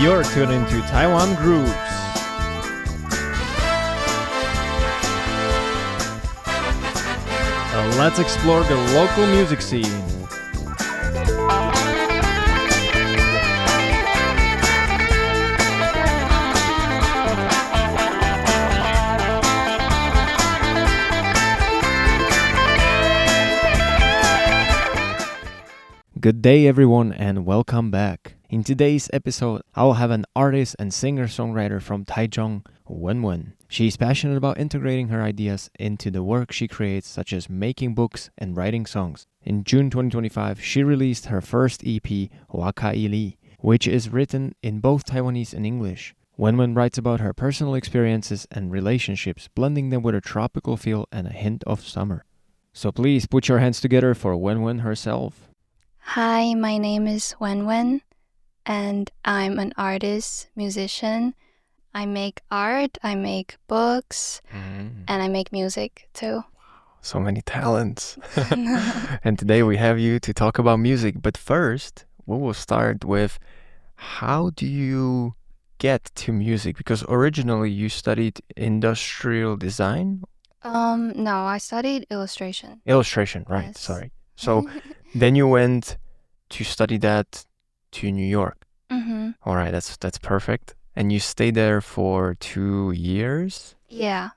You're tuned into Taiwan Grooves. Let's explore the local music scene. Good day everyone and welcome back. In today's episode, I will have an artist and singer-songwriter from Taichung, Wenwen. She is passionate about integrating her ideas into the work she creates, such as making books and writing songs. In June 2025, she released her first EP, Wakaili, which is written in both Taiwanese and English. Wenwen writes about her personal experiences and relationships, blending them with a tropical feel and a hint of summer. So please put your hands together for Wenwen herself. Hi, my name is Wenwen, and I'm an artist, musician. I make art, I make books, and I make music too. So many talents. And today we have you to talk about music. But first, we will start with how do you get to music? Because originally you studied industrial design? No, I studied illustration. Illustration, right, Yes. sorry. So then you went to study that to New York. Mm-hmm. All right, that's perfect. And you stayed there for 2 years? Yeah.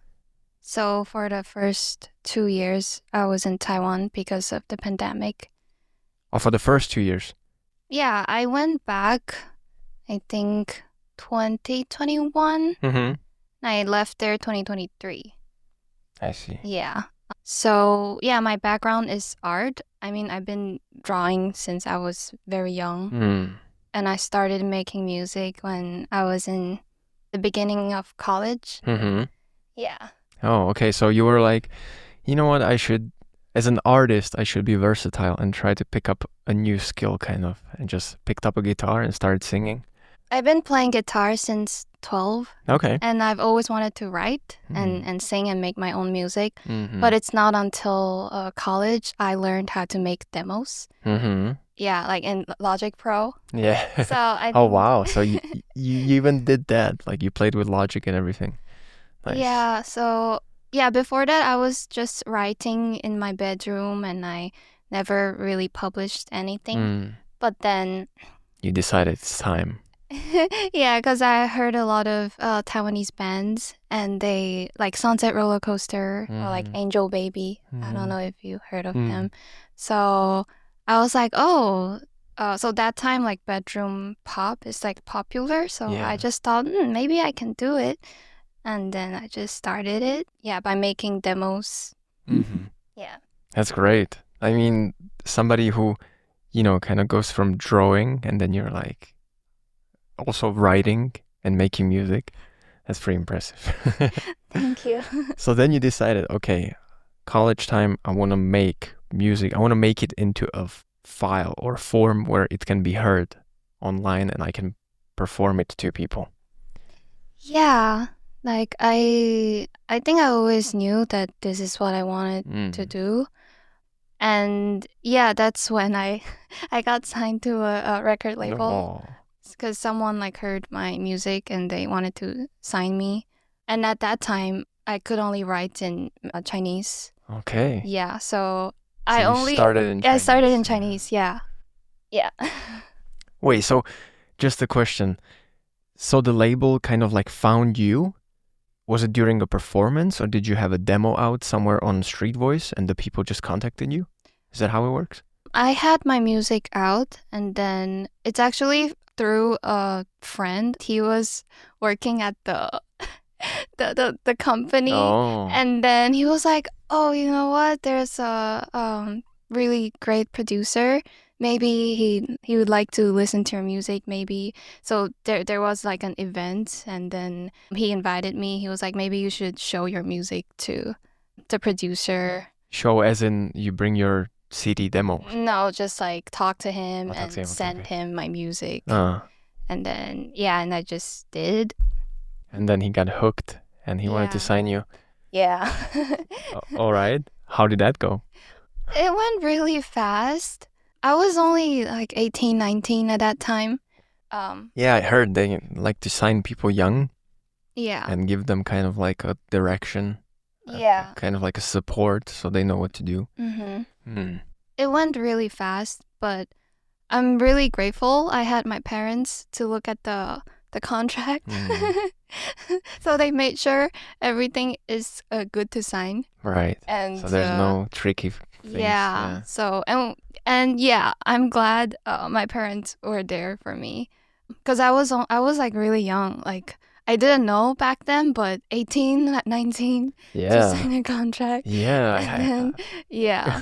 So for the first 2 years, I was in Taiwan because of the pandemic. Oh, for the first 2 years? Yeah, I went back, I think, 2021. Mm-hmm. I left there 2023. I see. Yeah. So, yeah, my background is art. I mean, I've been drawing since I was very young. And I started making music when I was in the beginning of college. Mm-hmm. Yeah. Oh, okay. So you were like, you know what, as an artist, I should be versatile and try to pick up a new skill kind of, and just picked up a guitar and started singing. I've been playing guitar since 12. Okay. And I've always wanted to write and sing and make my own music. But it's not until college I learned how to make demos. Mm-hmm. Yeah, like in Logic Pro. Yeah. So I Oh, think- wow. So you even did that? Like you played with Logic and everything? Nice. Yeah, so before that I was just writing in my bedroom and I never really published anything. But then You decided it's time. yeah, because I heard a lot of Taiwanese bands and they like Sunset Roller Coaster or like Angel Baby. I don't know if you heard of them. So I was like, so that time like bedroom pop is like popular. So Yeah. I just thought maybe I can do it. And then I just started it. Yeah, by making demos. Mm-hmm. Yeah. That's great. I mean, somebody who, kind of goes from drawing and then you're like also writing and making music. That's pretty impressive. Thank you. So then you decided, okay, college time, I want to make music. I want to make it into a file or form where it can be heard online and I can perform it to people. Yeah, like I think I always knew that this is what I wanted to do. And yeah, that's when I got signed to a record label. Oh. Because someone like heard my music and they wanted to sign me. And at that time, I could only write in Chinese. Okay. Yeah, so You started in Chinese. I started in Chinese, yeah. Yeah. Wait, so just a question. So the label kind of like found you? Was it during a performance or did you have a demo out somewhere on Street Voice and the people just contacted you? Is that how it works? I had my music out and then it's actually through a friend. He was working at the company. Oh. And then he was like, oh, you know what? There's a really great producer. Maybe he would like to listen to your music, maybe. So there was like an event and then he invited me. He was like, maybe you should show your music to the producer. Show as in you bring your CD demo? No, just like talk to him talk and to him, send okay. him my music. And And then, and I just did. then he got hooked and he wanted to Yeah. sign you. Yeah. All right. How did that go? It went really fast. I was only like 18, 19 at that time. Yeah, I heard they like to sign people young Yeah. and give them kind of like a direction, Yeah. kind of like a support so they know what to do. Mm-hmm. Hmm. It went really fast, but I'm really grateful I had my parents to look at the contract. So they made sure everything is good to sign. Right. And So there's no tricky things. yeah. So and yeah, I'm glad my parents were there for me because I was like really young. Like I didn't know back then, but 18, 19 to Yeah. sign a contract. Yeah. And then yeah.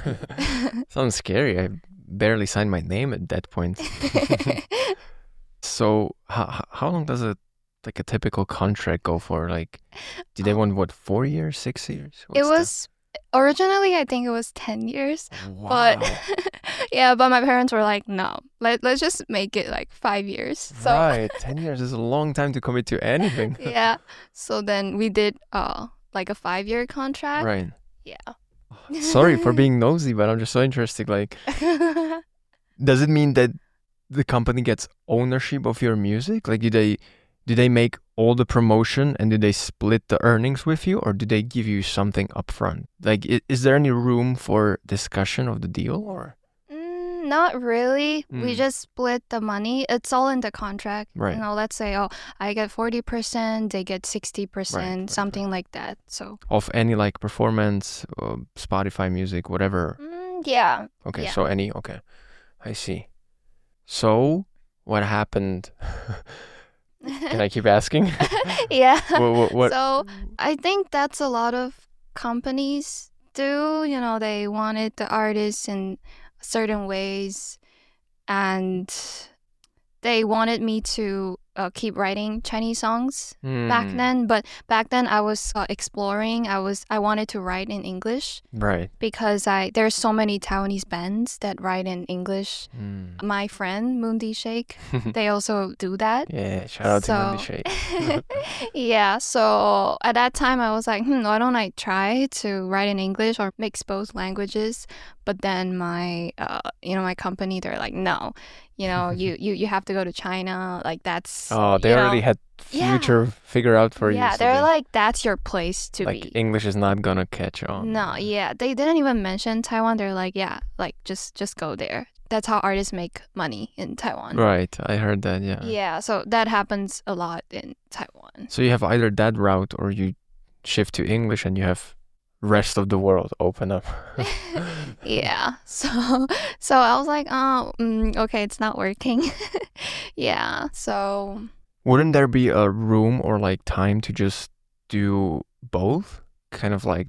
Sounds scary. I barely signed my name at that point. So how long does like a typical contract go for? Like, do they want what, 4 years, 6 years? It What's was originally I think it was 10 years, Wow. but yeah, but my parents were like, no, let's just make it like 5 years. So Right, 10 years is a long time to commit to anything. yeah, so then we did like a 5-year contract. Right. Yeah. Sorry for being nosy, but I'm just so interested. Like, does it mean that the company gets ownership of your music? Like, do they make all the promotion and do they split the earnings with you, or do they give you something upfront? Like, is there any room for discussion of the deal, or? Not really. We Mm. just split the money. It's all in the contract. Right. You know, let's say, oh, I get 40%, they get 60%, Right, something like that. So, Of any like performance, Spotify music, whatever. yeah. Okay, Yeah. so any, okay, I see. So, what happened? Can I keep asking? Yeah. What? So, I think that's a lot of companies do. You know, they wanted the artists in certain ways, and they wanted me to keep writing Chinese songs back Hmm. then. But back then, I was exploring. I wanted to write in English Right. because there's so many Taiwanese bands that write in English. Mm. My friend Moondy Shake, they also do that. Yeah, shout out to Monday So Shade. yeah, so at that time I was like, why don't I try to write in English or mix both languages? But then my my company, they're like, no, you have to go to China. Like that's Oh, they already had future figured out for you. yeah, So they're like, that's your place to like be. English is not gonna catch on. No, yeah, they didn't even mention Taiwan. They're like, yeah, like just go there. That's how artists make money in Taiwan. Right, I heard that. Yeah. Yeah, so that happens a lot in Taiwan. So you have either that route or you shift to English and you have rest of the world open up. Yeah, so I was like, oh, okay, it's not working. Yeah, so Wouldn't there be a room or like time to just do both? Kind of like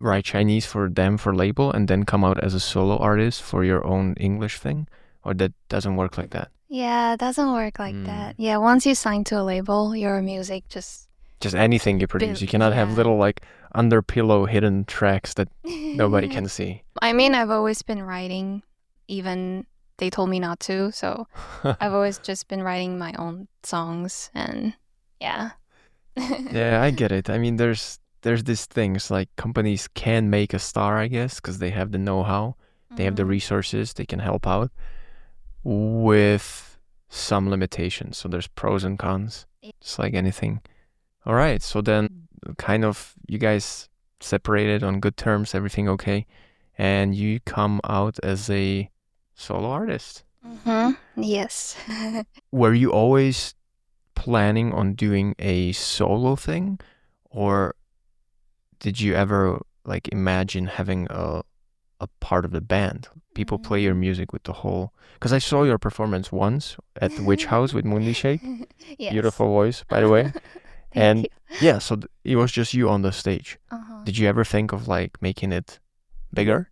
write Chinese for them for label and then come out as a solo artist for your own English thing? Or that doesn't work like that? yeah, it doesn't work like that. Yeah, once you sign to a label, your music just anything you produce. You cannot have little like under pillow hidden tracks that nobody can see. I mean, I've always been writing, even they told me not to. So I've always just been writing my own songs, and yeah. Yeah, I get it. I mean, there's these things like companies can make a star, I guess, because they have the know-how, they have the resources, they can help out with some limitations. So there's pros and cons, just like anything. All right, so then kind of you guys separated on good terms, everything okay, and you come out as a solo artist. Yes. Were you always planning on doing a solo thing, or did you ever like imagine having a part of the band? People play your music with the whole. Because I saw your performance once at the Witch House with Moonly Shake. Yes. Beautiful voice, by the way. And yeah, so it was just you on the stage. Did you ever think of like making it bigger?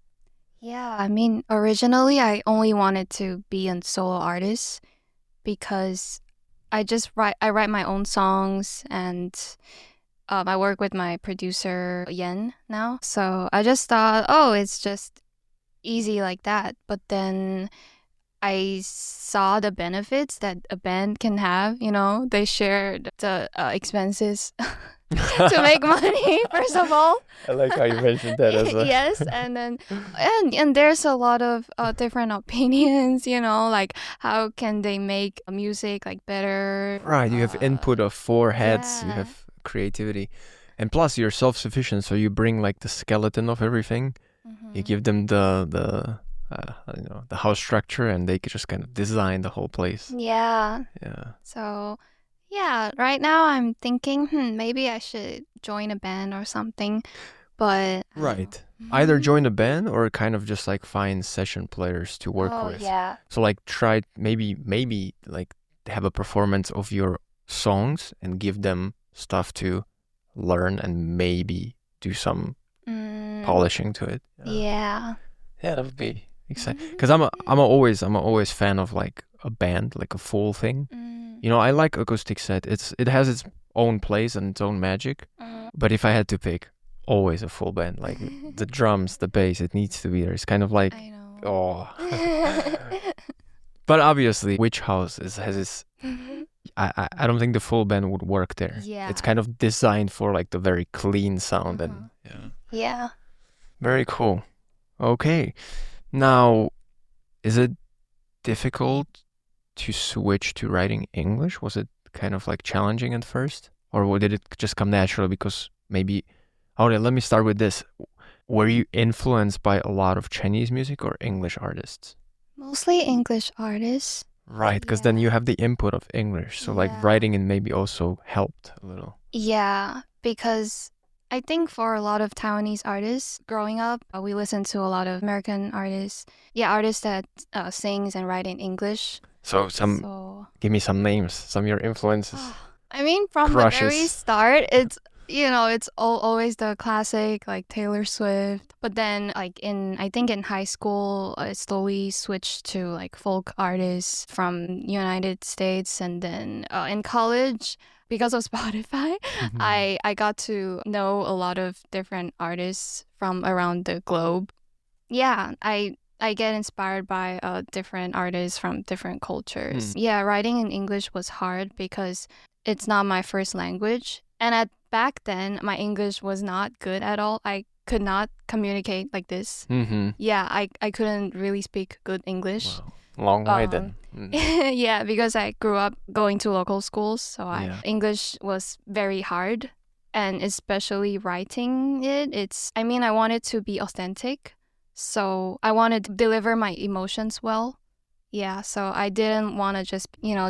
Yeah, I mean, originally I only wanted to be a solo artist because I write my own songs, and I work with my producer Yen now. So I just thought, oh, it's just easy like that. But then I saw the benefits that a band can have. They shared the expenses to make money, first of all. I like how you mentioned that as well. Yes, and then and there's a lot of different opinions, like how can they make music like better? Right, you have input of four heads, you yeah. have creativity. And plus you're self-sufficient, so you bring like the skeleton of everything. You give them the I don't know, the house structure, and they could just kind of design the whole place. Yeah. Yeah. So, yeah, right now I'm thinking, maybe I should join a band or something, but Right. Either join a band or kind of just like find session players to work Oh, with. yeah. So like try maybe like have a performance of your songs and give them stuff to learn and maybe do some Mm, polishing to it. yeah. Yeah, that would be exciting. Because I'm always fan of like a band, like a full thing. You know, I like acoustic set. It has its own place and its own magic. But if I had to pick, always a full band, like the drums, the bass, it needs to be there. It's kind of like I know. oh. But obviously, Witch House has its. I don't think the full band would work there. Yeah. It's kind of designed for like the very clean sound and yeah. Yeah. Very cool. Okay. Now, is it difficult to switch to writing English? Was it kind of like challenging at first? Or did it just come naturally because maybe... Okay, let me start with this. Were you influenced by a lot of Chinese music or English artists? Mostly English artists. Right, because then you have the input of English. So like Yeah. writing it maybe also helped a little. Yeah, because I think for a lot of Taiwanese artists growing up, we listen to a lot of American artists. Yeah, artists that sings and write in English. So give me some names, some of your influences. I mean, from the very Crushes. start, it's always the classic like Taylor Swift. But then I think in high school, I slowly switched to like folk artists from United States, and then in college, because of Spotify, I got to know a lot of different artists from around the globe. Yeah, I get inspired by different artists from different cultures. Yeah, writing in English was hard because it's not my first language. And back then, my English was not good at all. I could not communicate like this. Yeah, I couldn't really speak good English. Wow. Long way then. Yeah, because I grew up going to local schools, so Yeah. English was very hard. And especially writing I wanted to be authentic. So I wanted to deliver my emotions well. Yeah, so I didn't want to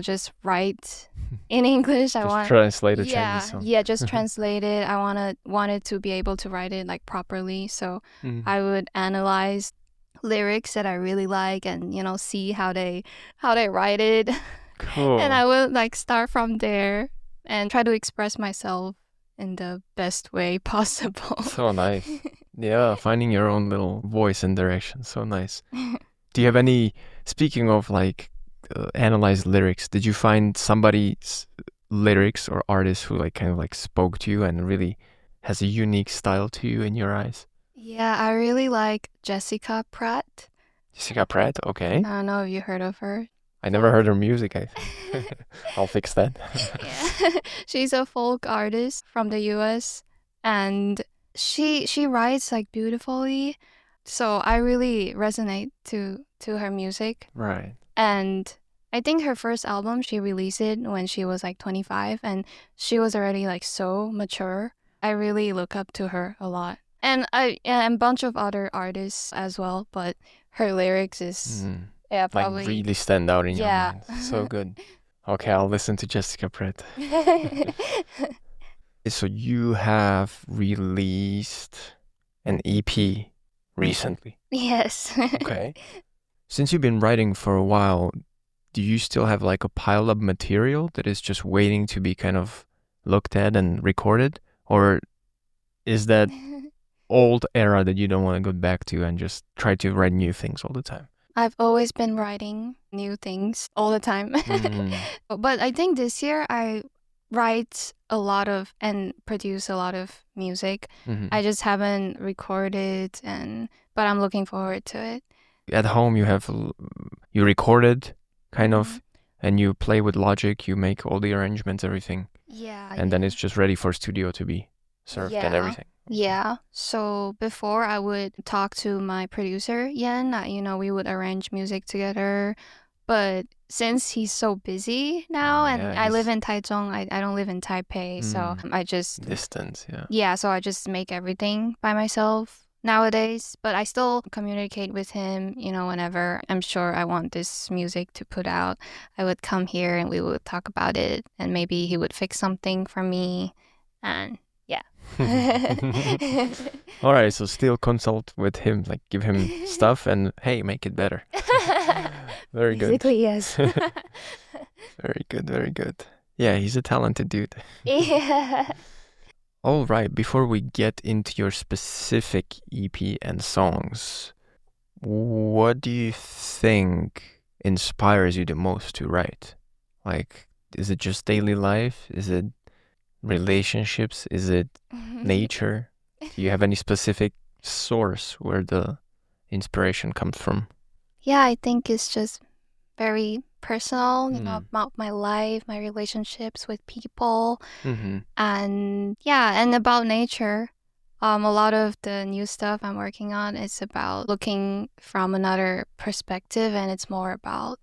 just write in English. Translate a Chinese song. Yeah, just translate it. I wanted to be able to write it like properly. So I would analyze lyrics that I really like and see how they write it. Cool. And I would like start from there and try to express myself in the best way possible. So nice. Yeah, finding your own little voice and direction. So nice. Do you have any, speaking of like analyzed lyrics, did you find somebody's lyrics or artist who like kind of like spoke to you and really has a unique style to you in your eyes? Yeah, I really like Jessica Pratt. Jessica Pratt, okay. I don't know if you heard of her. I never heard her music. I'll fix that. Yeah. She's a folk artist from the US, and she writes like beautifully. So I really resonate to her music. Right. And I think her first album, she released it when she was like 25, and she was already like so mature. I really look up to her a lot. And a bunch of other artists as well, but her lyrics is probably like really stand out in your Yeah. mind. So good. Okay, I'll listen to Jessica Pratt. So you have released an EP recently. Yes. Okay. Since you've been writing for a while, do you still have like a pile of material that is just waiting to be kind of looked at and recorded? Or is that old era that you don't want to go back to and just try to write new things all the time? I've always been writing new things all the time. But I think this year I write a lot of and produce a lot of music. I just haven't recorded, but I'm looking forward to it. At home you record it kind of, and you play with Logic, you make all the arrangements, everything. Yeah, and then yeah. it's just ready for studio to be served and Yeah. everything. Yeah. So before I would talk to my producer, Yen, we would arrange music together. But since he's so busy now Oh and yeah, I live he's in Taichung, I don't live in Taipei, so I just distance. Yeah. yeah, so I just make everything by myself nowadays, but I still communicate with him, whenever I'm sure I want this music to put out. I would come here and we would talk about it, and maybe he would fix something for me. And yeah. All right, so still consult with him, like give him stuff and hey, make it better. Very good. Basically, yes. Very good, very good. Yeah, he's a talented dude. Yeah. All right, before we get into your specific EP and songs, what do you think inspires you the most to write? Like, is it just daily life? Is it relationships? Is it nature? Do you have any specific source where the inspiration comes from? Yeah, I think it's just very personal, Mm. about my life, my relationships with people, Mm-hmm. and yeah, and about nature. A lot of the new stuff I'm working on is about looking from another perspective, and it's more about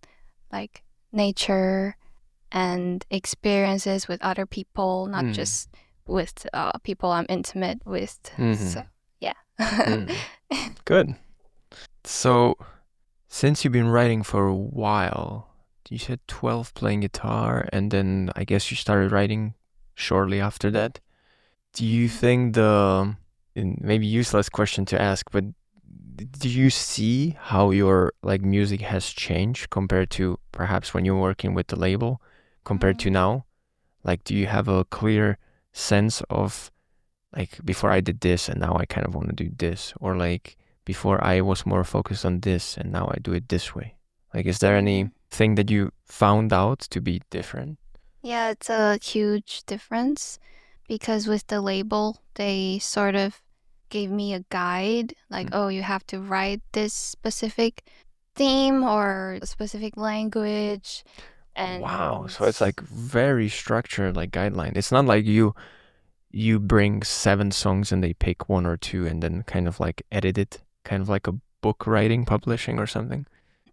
like nature and experiences with other people, not just with people I'm intimate with. Mm-hmm. So, yeah. Good. So, since you've been writing for a while, you said 12 playing guitar, and then I guess you started writing shortly after that. Do you think maybe useless question to ask, but do you see how your like music has changed compared to perhaps when you're working with the label compared to now? Like, do you have a clear sense of like before I did this and now I kind of want to do this, or like before I was more focused on this and now I do it this way? Like, is there anything that you found out to be different? Yeah, it's a huge difference because with the label, they sort of gave me a guide, like, oh, you have to write this specific theme or a specific language. Wow, And so it's like very structured, like guideline. It's not like you bring 7 songs and they pick one or two and then kind of like edit it, kind of like a book writing, publishing or something.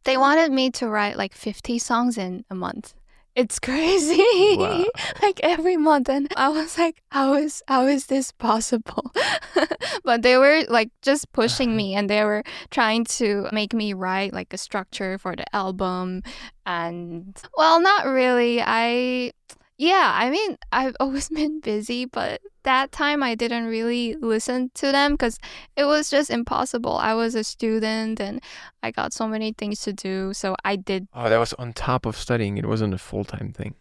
they wanted me to write like 50 songs in a month. It's crazy. Wow. Like every month. And I was like, how is this possible? But they were like just pushing me and they were trying to make me write like a structure for the album. And well, not really. I mean, I've always been busy, but that time I didn't really listen to them because it was just impossible. I was a student and I got so many things to do. So I did, Oh, that was on top of studying. It wasn't a full-time thing.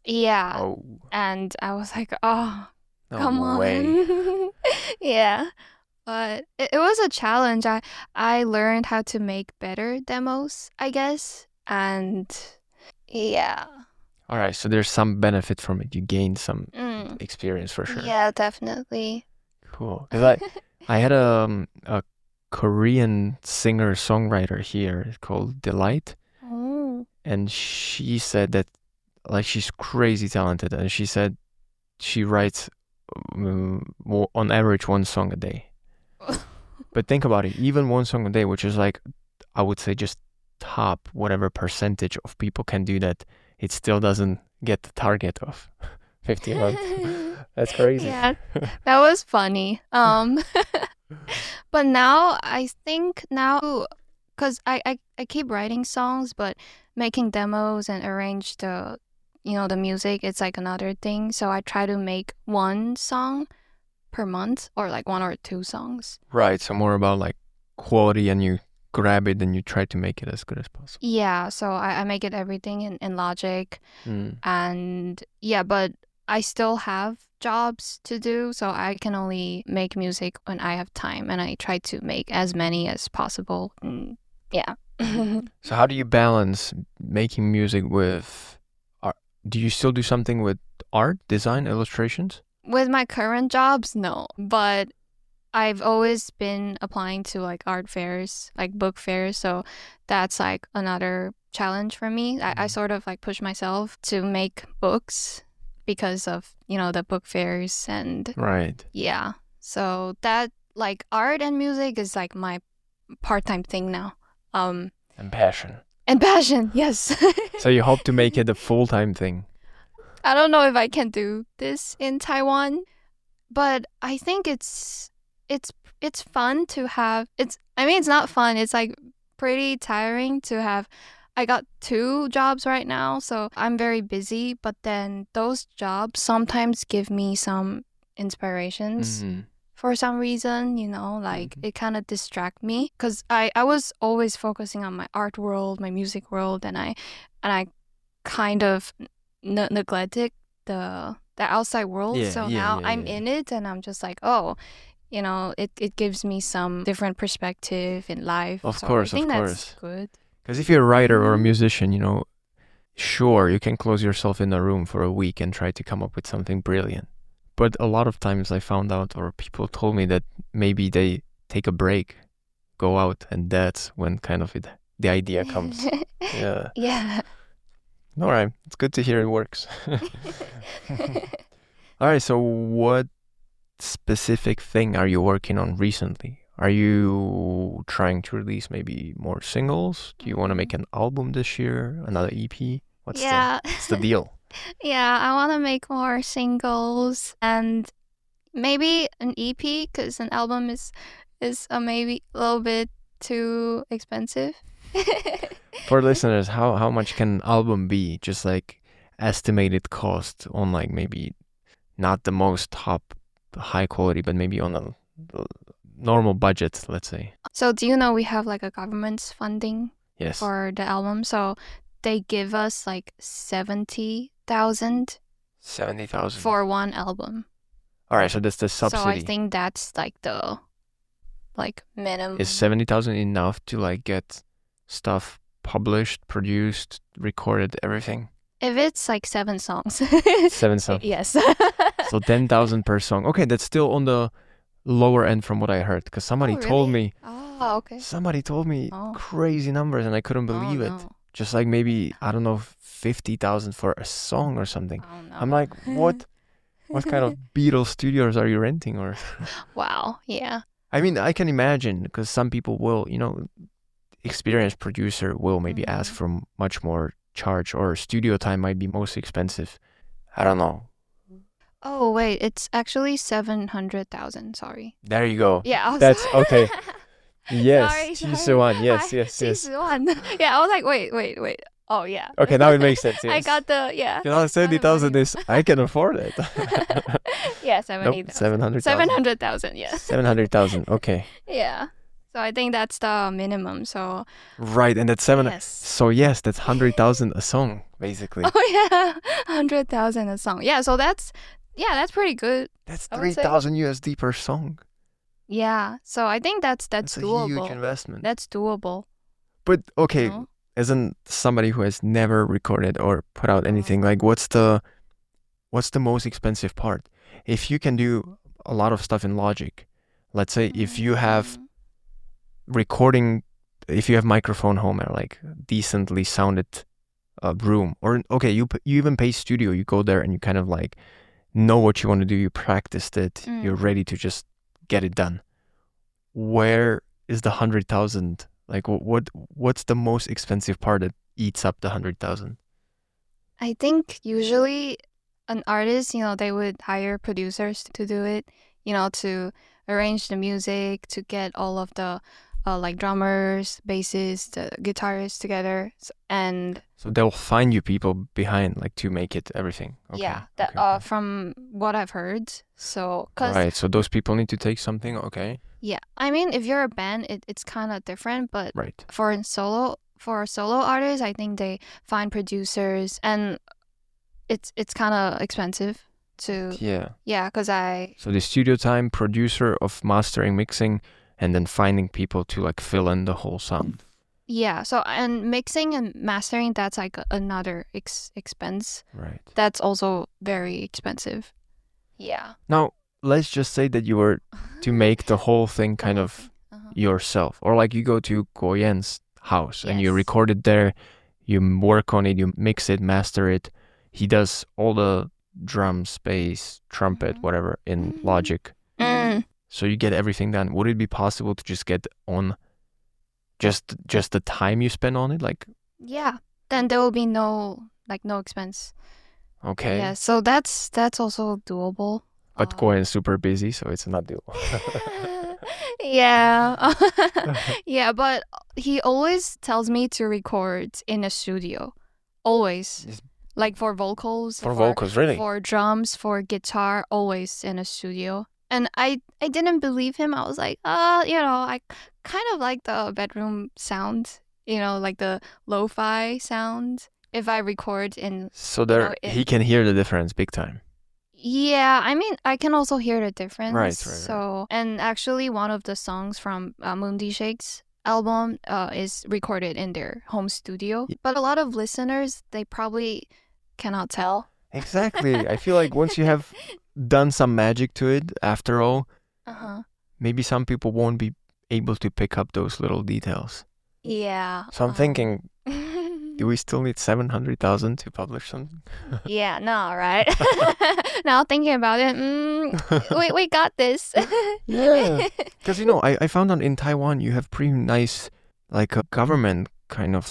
yeah. Oh, And I was like, oh, come no way. on. Yeah. But it was a challenge. I learned how to make better demos, I guess. And yeah. All right, so there's some benefit from it. You gained some Mm. experience for sure. Yeah, definitely. Cool. Because I had a Korean singer-songwriter here called Delight, Oh. and she said that like she's crazy talented, and she said she writes on average 1 song a day. But think about it, even 1 song a day, which is like I would say just top whatever percentage of people can do that, it still doesn't get the target of 50 a month. That's crazy. Yeah, that was funny. But now I think now, because I keep writing songs, but making demos and arrange the music, it's like another thing. So I try to make 1 song per month or like 1 or 2 songs. Right, so more about like quality and you grab it and you try to make it as good as possible. Yeah, so I make it everything in Logic. Mm. And yeah, but I still have jobs to do, so I can only make music when I have time, and I try to make as many as possible. Yeah. So how do you balance making music with art? Do you still do something with art, design, illustrations? With my current jobs, no, but I've always been applying to like art fairs, like book fairs, so that's like another challenge for me. I sort of like push myself to make books because of, the book fairs and Right. yeah. So that like art and music is like my part-time thing now. And passion. And passion, yes. So you hope to make it a full-time thing? I don't know if I can do this in Taiwan, but I think it's fun to have. It's not fun. It's like pretty tiring to have. I got 2 jobs right now, so I'm very busy, but then those jobs sometimes give me some inspirations for some reason, like it kind of distract me because I was always focusing on my art world, my music world, and I kind of neglected the outside world. So now I'm in it and I'm just like, oh, it gives me some different perspective in life. Of So course, I think of that's course. good. Because if you're a writer or a musician, sure, you can close yourself in a room for a week and try to come up with something brilliant. But a lot of times I found out, or people told me, that maybe they take a break, go out, and that's when kind of the idea comes. Yeah. Yeah. All right. It's good to hear it works. All right. So what specific thing are you working on recently? Are you trying to release maybe more singles? Do you want to make an album this year? Another EP? What's the deal? Yeah, I want to make more singles and maybe an EP because an album is maybe a little bit too expensive. For listeners, how much can an album be? Just like estimated cost on like maybe not the most top high quality, but maybe on a normal budget, let's say. So do you know we have like a government's funding Yes. for the album? So they give us like 70,000 70,000 for one album. All right, so that's the subsidy. So I think that's like the minimum. Is 70,000 enough to like get stuff published, produced, recorded, everything? If it's like 7 songs. 7 songs. Yes. So 10,000 per song. Okay, that's still on the lower end from what I heard, because somebody told me. Oh, okay. Somebody told me crazy numbers and I couldn't believe it. Just like maybe, I don't know, 50,000 for a song or something. Oh, no. I'm like, what? What kind of Beatles studios are you renting? Or wow, yeah. I mean, I can imagine, because some people will, experienced producer will maybe ask for much more charge, or studio time might be most expensive. I don't know. Oh, wait, it's actually 700,000, sorry. There you go. Yeah. That's okay. Yes. Sorry. 71. Yes. 71. Yeah, I was like, wait. Oh, yeah. Okay, now it makes sense. Yes. I got the, yeah. 70,000 is, I can afford it. Yeah, 70,000. Nope, 700,000. 700,000, yes. 700,000, okay. Yeah. So I think that's the minimum, so. Right, and that's 7. Yes. So yes, that's 100,000 a song, basically. Oh, yeah. 100,000 a song. Yeah, so that's pretty good. That's 3,000 USD per song. Yeah, so I think that's doable. A huge investment. That's doable. But okay, as somebody who has never recorded or put out anything, like what's the most expensive part? If you can do a lot of stuff in Logic, let's say if you have recording, if you have microphone home or like decently sounded room, or okay, you even pay studio, you go there and you kind of like know what you want to do, you practiced it, you're ready to just get it done. Where is the 100,000? Like what's the most expensive part that eats up the 100,000? I think usually an artist, they would hire producers to do it, to arrange the music, to get all of the like drummers, bassists, guitarists together, and so they'll find you people behind, like, to make it everything. Okay. Yeah, that from what I've heard. So right, so those people need to take something. Okay. Yeah, I mean, if you're a band, it's kind of different, but right. For a solo artists, I think they find producers, and it's kind of expensive to. Yeah, because so the studio time, producer of mastering, mixing, and then finding people to like fill in the whole sound. Yeah, so and mixing and mastering, that's like another expense. Right. That's also very expensive. Yeah. Now, let's just say that you were to make the whole thing kind of yourself, or like you go to Goyen's house and you record it there, you work on it, you mix it, master it. He does all the drums, bass, trumpet, Mhm. whatever in Logic. Mm. So you get everything done. Would it be possible to just get on just the time you spend on it? Like, Yeah. Then there will be no expense. okay. Yeah. So that's also doable. But Koen is super busy, so it's not doable. Yeah. Yeah, but he always tells me to record in a studio. Always. Yes. Like for vocals, For vocals, really? for drums, for guitar, always in a studio. And I didn't believe him. I was like, I kind of like the bedroom sound, like the lo-fi sound if I record in. So there, he can hear the difference big time. Yeah, I mean, I can also hear the difference. Right. So, and actually, one of the songs from Moondy Shake's album is recorded in their home studio. But a lot of listeners, they probably cannot tell. Exactly. I feel like once you have done some magic to it, after all, maybe some people won't be able to pick up those little details. Yeah. So I'm thinking, do we still need 700,000 to publish something? Yeah, no, right? Now thinking about it, we got this. Yeah. Because, I found out in Taiwan, you have pretty nice, like a government kind of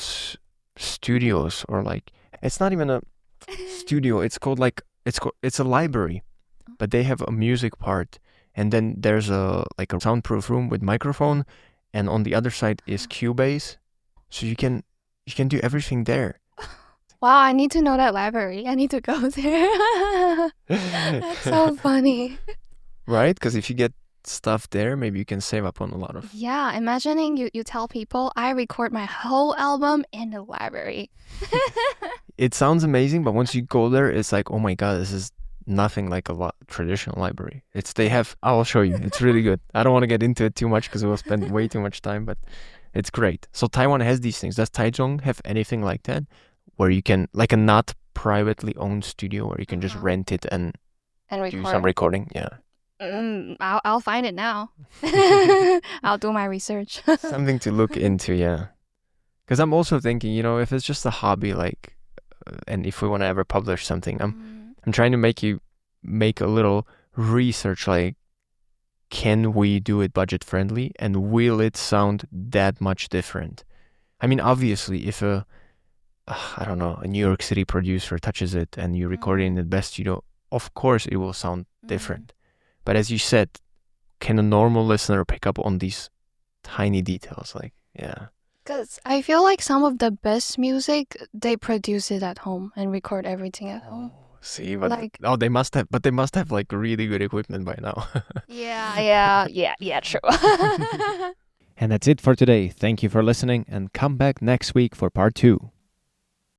studios, or like, it's not even a studio. It's called it's a library, but they have a music part. And then there's a soundproof room with microphone. And on the other side is Cubase. So you can do everything there. Wow, I need to know that library. I need to go there. That's so funny. Right? Because if you get stuff there, maybe you can save up on a lot of... Yeah, imagining you tell people I record my whole album in the library. It sounds amazing, but once you go there, it's like, oh my God, this is nothing like a traditional library. I'll show you. It's really good. I don't want to get into it too much because it will spend way too much time, but it's great. So Taiwan has these things. Does Taichung have anything like that? Where you can, like a not privately owned studio where you can just rent it and do some recording? Yeah. I'll find it now. I'll do my research. Something to look into, yeah. Because I'm also thinking, if it's just a hobby, and if we want to ever publish something, I'm trying to make a little research, like, can we do it budget friendly, and will it sound that much different? I mean, obviously, if a New York City producer touches it and you record it in the best studio, of course it will sound different. But as you said, can a normal listener pick up on these tiny details? Like, yeah. Because I feel like some of the best music, they produce it at home and record everything at home. See, but they must have like really good equipment by now. Yeah, true. And that's it for today. Thank you for listening, and come back next week for part 2.